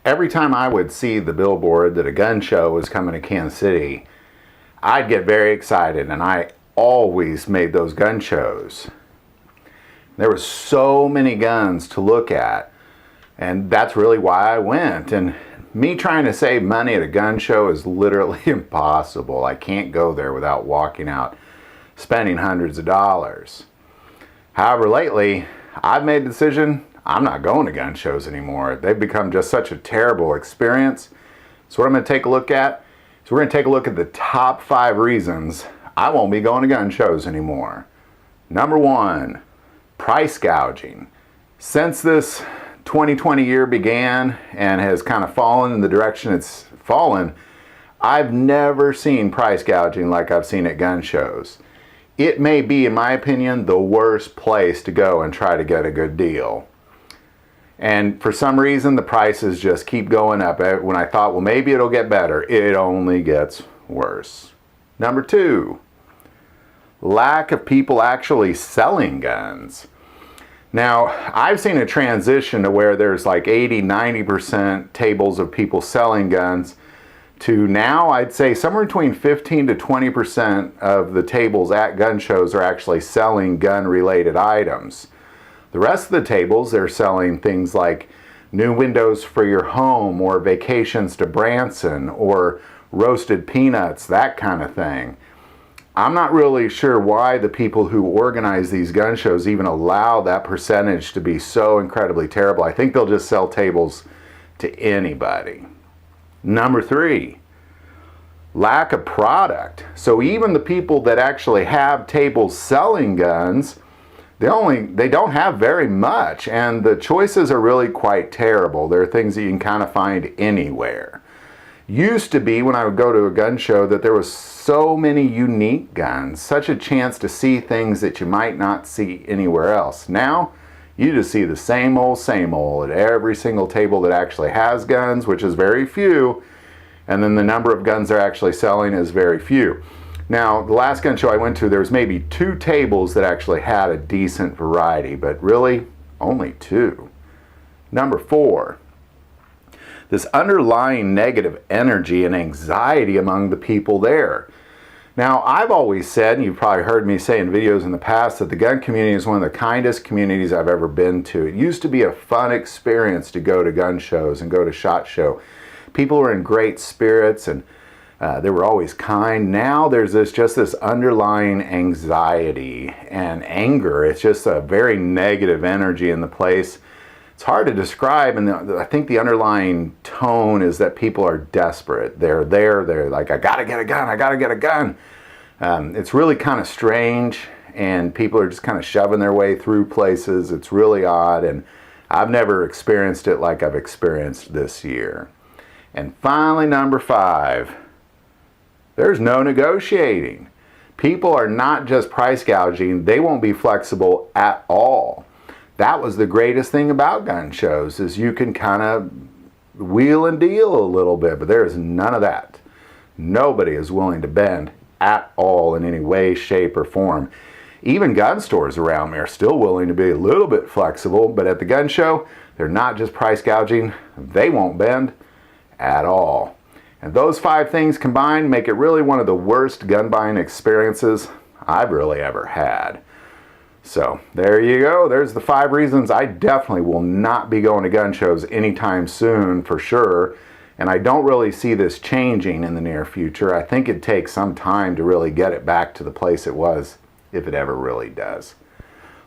every time I would see the billboard that a gun show was coming to Kansas City, I'd get very excited, and I always made those gun shows. There were so many guns to look at, and that's really why I went. And me trying to save money at a gun show is literally impossible. I can't go there without walking out spending hundreds of dollars. However, lately, I've made the decision I'm not going to gun shows anymore. They've become just such a terrible experience. So what I'm going to take a look at is we're going to take a look at the top 5 reasons I won't be going to gun shows anymore. Number 1, price gouging. Since this 2020 year began and has kind of fallen in the direction it's fallen, I've never seen price gouging like I've seen at gun shows. It may be, in my opinion, the worst place to go and try to get a good deal. And for some reason, the prices just keep going up. When I thought, well, maybe it'll get better, it only gets worse. Number 2, lack of people actually selling guns. Now, I've seen a transition to where there's like 80-90% tables of people selling guns to now I'd say somewhere between 15 to 20% of the tables at gun shows are actually selling gun-related items. The rest of the tables, they're selling things like new windows for your home, or vacations to Branson, or roasted peanuts, that kind of thing. I'm not really sure why the people who organize these gun shows even allow that percentage to be so incredibly terrible. I think they'll just sell tables to anybody. Number 3, lack of product. So even the people that actually have tables selling guns, they don't have very much, and the choices are really quite terrible. There are things that you can kind of find anywhere. Used to be, when I would go to a gun show, that there was so many unique guns, such a chance to see things that you might not see anywhere else. Now, you just see the same old at every single table that actually has guns, which is very few, and then the number of guns they're actually selling is very few. Now, the last gun show I went to, there was maybe 2 tables that actually had a decent variety, but really, only 2. Number 4, this underlying negative energy and anxiety among the people there. Now, I've always said, and you've probably heard me say in videos in the past, that the gun community is one of the kindest communities I've ever been to. It used to be a fun experience to go to gun shows and go to SHOT Show. People were in great spirits, and they were always kind. Now there's just this underlying anxiety and anger. It's just a very negative energy in the place. It's hard to describe, and I think the underlying tone is that people are desperate. They're like, I gotta get a gun. It's really kind of strange, and people are just kind of shoving their way through places. It's really odd, and I've never experienced it like I've experienced this year. And finally, number 5, there's no negotiating. People are not just price gouging, they won't be flexible at all. That was the greatest thing about gun shows, is you can kind of wheel and deal a little bit, but there is none of that. Nobody is willing to bend at all in any way, shape, or form. Even gun stores around me are still willing to be a little bit flexible, but at the gun show, they're not just price gouging, they won't bend at all. And those 5 things combined make it really one of the worst gun buying experiences I've really ever had. So there you go. There's the 5 reasons I definitely will not be going to gun shows anytime soon, for sure. And I don't really see this changing in the near future. I think it takes some time to really get it back to the place it was, if it ever really does.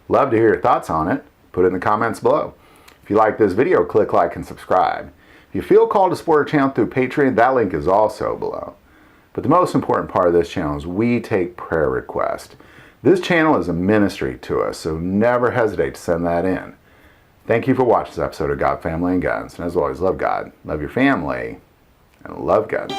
Love to hear your thoughts on it. Put it in the comments below. If you like this video, click like and subscribe. If you feel called to support our channel through Patreon, that link is also below. But the most important part of this channel is we take prayer requests. This channel is a ministry to us, so never hesitate to send that in. Thank you for watching this episode of God, Family, and Guns. And as always, love God, love your family, and love guns.